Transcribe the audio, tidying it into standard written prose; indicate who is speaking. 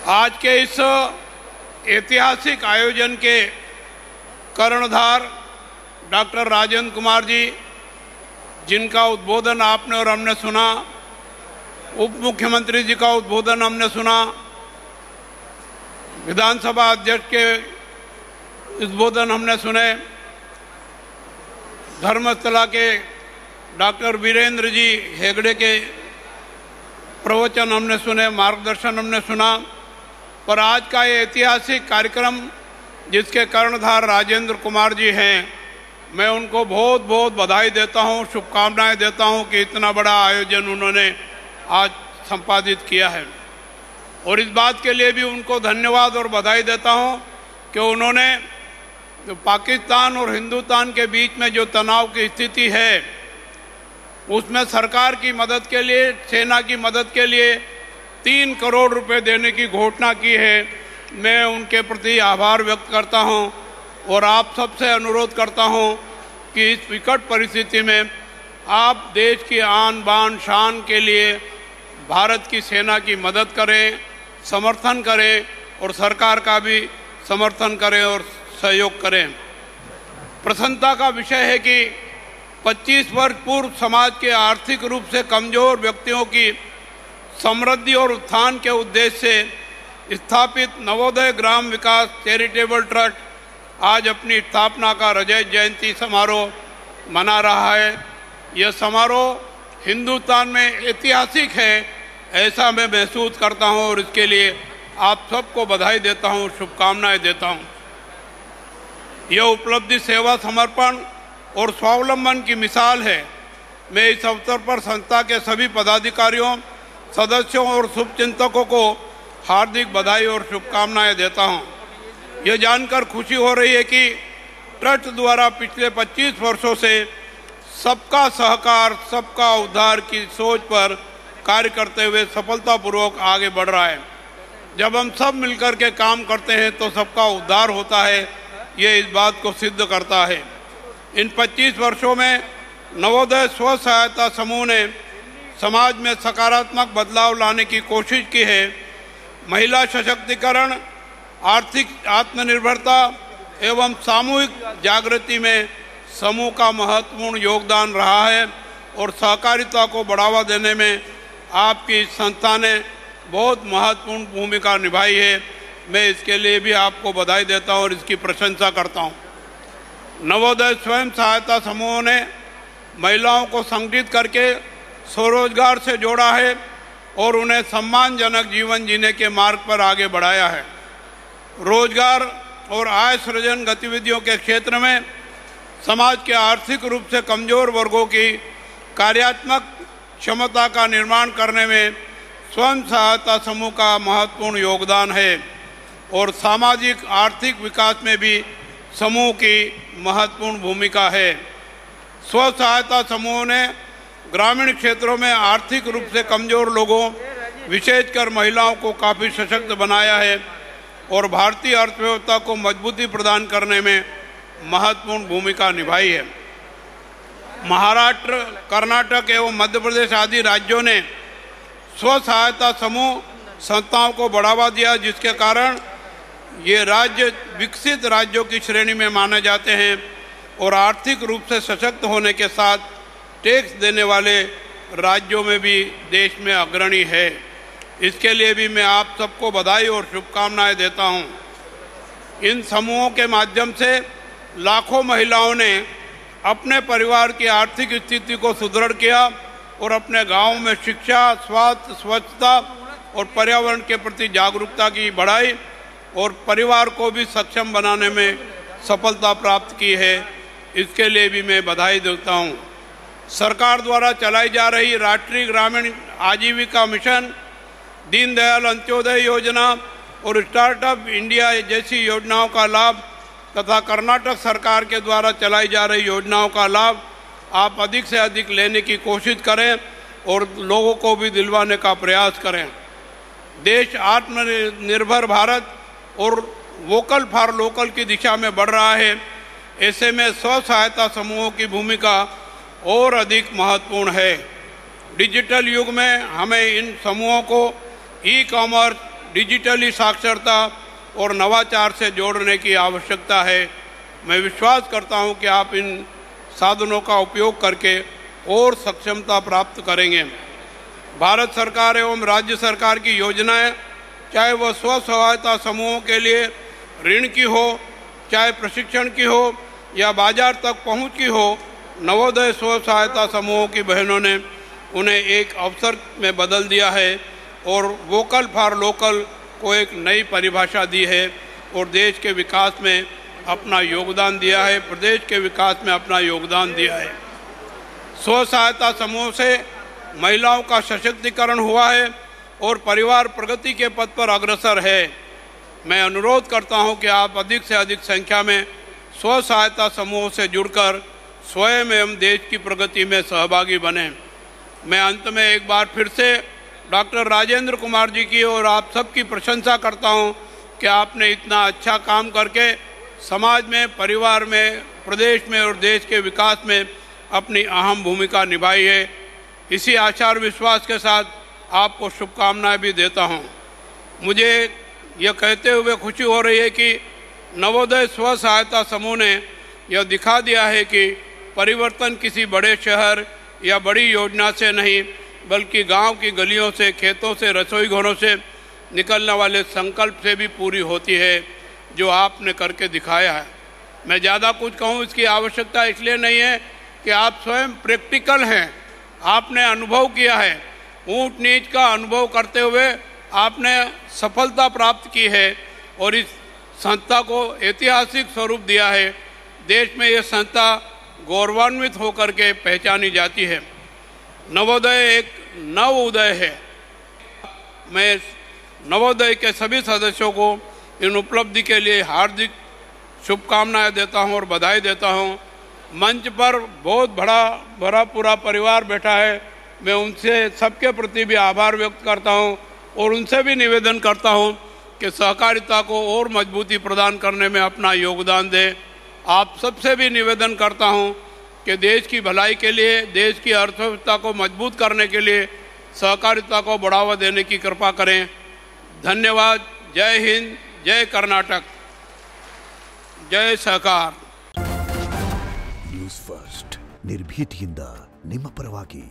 Speaker 1: आज के इस ऐतिहासिक आयोजन के कर्णधार डॉक्टर राजेंद्र कुमार जी, जिनका उद्बोधन आपने और हमने सुना, उप मुख्यमंत्री जी का उद्बोधन हमने सुना, विधानसभा अध्यक्ष के उद्बोधन हमने सुने, धर्मस्थला के डॉक्टर वीरेंद्र जी हेगड़े के प्रवचन हमने सुने, मार्गदर्शन हमने सुना। पर आज का ये ऐतिहासिक कार्यक्रम जिसके कर्णधार राजेंद्र कुमार जी हैं, मैं उनको बहुत बहुत बधाई देता हूं, शुभकामनाएं देता हूं कि इतना बड़ा आयोजन उन्होंने आज संपादित किया है। और इस बात के लिए भी उनको धन्यवाद और बधाई देता हूं कि उन्होंने जो पाकिस्तान और हिंदुस्तान के बीच में जो तनाव की स्थिति है, उसमें सरकार की मदद के लिए, सेना की मदद के लिए 3 करोड़ रुपए देने की घोषणा की है। मैं उनके प्रति आभार व्यक्त करता हूं और आप सबसे अनुरोध करता हूं कि इस विकट परिस्थिति में आप देश की आन बान शान के लिए भारत की सेना की मदद करें, समर्थन करें और सरकार का भी समर्थन करें और सहयोग करें। प्रसन्नता का विषय है कि 25 वर्ष पूर्व समाज के आर्थिक रूप से कमजोर व्यक्तियों की समृद्धि और उत्थान के उद्देश्य से स्थापित नवोदय ग्राम विकास चैरिटेबल ट्रस्ट आज अपनी स्थापना का रजत जयंती समारोह मना रहा है। यह समारोह हिंदुस्तान में ऐतिहासिक है, ऐसा मैं महसूस करता हूं और इसके लिए आप सबको बधाई देता हूं, शुभकामनाएं देता हूं। यह उपलब्धि सेवा, समर्पण और स्वावलंबन की मिसाल है। मैं इस अवसर पर संस्था के सभी पदाधिकारियों, सदस्यों और शुभचिंतकों को हार्दिक बधाई और शुभकामनाएं देता हूं। यह जानकर खुशी हो रही है कि ट्रस्ट द्वारा पिछले 25 वर्षों से सबका सहकार, सबका उद्धार की सोच पर कार्य करते हुए सफलतापूर्वक आगे बढ़ रहा है। जब हम सब मिलकर के काम करते हैं तो सबका उद्धार होता है, ये इस बात को सिद्ध करता है। इन 25 वर्षों में नवोदय स्व सहायता समूह ने समाज में सकारात्मक बदलाव लाने की कोशिश की है। महिला सशक्तिकरण, आर्थिक आत्मनिर्भरता एवं सामूहिक जागृति में समूह का महत्वपूर्ण योगदान रहा है और सहकारिता को बढ़ावा देने में आपकी संस्था ने बहुत महत्वपूर्ण भूमिका निभाई है। मैं इसके लिए भी आपको बधाई देता हूं और इसकी प्रशंसा करता हूं। नवोदय स्वयं सहायता समूहों ने महिलाओं को संगठित करके स्वरोजगार से जोड़ा है और उन्हें सम्मानजनक जीवन जीने के मार्ग पर आगे बढ़ाया है। रोजगार और आय सृजन गतिविधियों के क्षेत्र में समाज के आर्थिक रूप से कमजोर वर्गों की कार्यात्मक क्षमता का निर्माण करने में स्वयं सहायता समूह का महत्वपूर्ण योगदान है और सामाजिक आर्थिक विकास में भी समूह की महत्वपूर्ण भूमिका है। स्व सहायता समूहों ने ग्रामीण क्षेत्रों में आर्थिक रूप से कमजोर लोगों, विशेषकर महिलाओं को काफ़ी सशक्त बनाया है और भारतीय अर्थव्यवस्था को मजबूती प्रदान करने में महत्वपूर्ण भूमिका निभाई है। महाराष्ट्र, कर्नाटक एवं मध्य प्रदेश आदि राज्यों ने स्व सहायता समूह संस्थाओं को बढ़ावा दिया, जिसके कारण ये राज्य विकसित राज्यों की श्रेणी में माने जाते हैं और आर्थिक रूप से सशक्त होने के साथ टैक्स देने वाले राज्यों में भी देश में अग्रणी है। इसके लिए भी मैं आप सबको बधाई और शुभकामनाएं देता हूं। इन समूहों के माध्यम से लाखों महिलाओं ने अपने परिवार की आर्थिक स्थिति को सुदृढ़ किया और अपने गांव में शिक्षा, स्वास्थ्य, स्वच्छता और पर्यावरण के प्रति जागरूकता की बढ़ाई और परिवार को भी सक्षम बनाने में सफलता प्राप्त की है। इसके लिए भी मैं बधाई देता हूं। सरकार द्वारा चलाई जा रही राष्ट्रीय ग्रामीण आजीविका मिशन, दीनदयाल अंत्योदय योजना और स्टार्टअप इंडिया जैसी योजनाओं का लाभ तथा कर्नाटक सरकार के द्वारा चलाई जा रही योजनाओं का लाभ आप अधिक से अधिक लेने की कोशिश करें और लोगों को भी दिलवाने का प्रयास करें। देश आत्मनिर्भर भारत और वोकल फॉर लोकल की दिशा में बढ़ रहा है। ऐसे में स्व सहायता समूहों की भूमिका और अधिक महत्वपूर्ण है। डिजिटल युग में हमें इन समूहों को ई कॉमर्स, डिजिटली साक्षरता और नवाचार से जोड़ने की आवश्यकता है। मैं विश्वास करता हूं कि आप इन साधनों का उपयोग करके और सक्षमता प्राप्त करेंगे। भारत सरकार एवं राज्य सरकार की योजनाएं, चाहे वह स्व सहायता समूहों के लिए ऋण की हो, चाहे प्रशिक्षण की हो या बाजार तक पहुंच की हो, नवोदय स्व सहायता समूहों की बहनों ने उन्हें एक अवसर में बदल दिया है और वोकल फॉर लोकल को एक नई परिभाषा दी है और देश के विकास में अपना योगदान दिया है, प्रदेश के विकास में अपना योगदान दिया है। स्व सहायता समूह से महिलाओं का सशक्तिकरण हुआ है और परिवार प्रगति के पथ पर अग्रसर है। मैं अनुरोध करता हूं कि आप अधिक से अधिक संख्या में स्व सहायता समूहों से जुड़कर स्वयं एवं देश की प्रगति में सहभागी बने। मैं अंत में एक बार फिर से डॉक्टर राजेंद्र कुमार जी की और आप सबकी प्रशंसा करता हूं कि आपने इतना अच्छा काम करके समाज में, परिवार में, प्रदेश में और देश के विकास में अपनी अहम भूमिका निभाई है। इसी आशा और विश्वास के साथ आपको शुभकामनाएं भी देता हूं। मुझे यह कहते हुए खुशी हो रही है कि नवोदय स्व सहायता समूह ने यह दिखा दिया है कि परिवर्तन किसी बड़े शहर या बड़ी योजना से नहीं, बल्कि गांव की गलियों से, खेतों से, रसोई घरों से निकलने वाले संकल्प से भी पूरी होती है, जो आपने करके दिखाया है। मैं ज़्यादा कुछ कहूँ इसकी आवश्यकता इसलिए नहीं है कि आप स्वयं प्रैक्टिकल हैं, आपने अनुभव किया है, ऊंच नीच का अनुभव करते हुए आपने सफलता प्राप्त की है और इस संस्था को ऐतिहासिक स्वरूप दिया है। देश में ये संस्था गौरवान्वित होकर के पहचानी जाती है। नवोदय एक नव उदय है। मैं नवोदय के सभी सदस्यों को इन उपलब्धि के लिए हार्दिक शुभकामनाएं देता हूं और बधाई देता हूं। मंच पर बहुत बड़ा पूरा परिवार बैठा है, मैं उनसे सबके प्रति भी आभार व्यक्त करता हूं और उनसे भी निवेदन करता हूं कि सहकारिता को और मजबूती प्रदान करने में अपना योगदान दें। आप सबसे भी निवेदन करता हूं कि देश की भलाई के लिए, देश की अर्थव्यवस्था को मजबूत करने के लिए सहकारिता को बढ़ावा देने की कृपा करें। धन्यवाद। जय हिंद, जय कर्नाटक, जय सहकार।
Speaker 2: ನ್ಯೂಸ್ ಫಸ್ಟ್ ನಿರ್ಭೀತಿಯಿಂದ ನಿಮ್ಮ ಪರವಾಗಿ।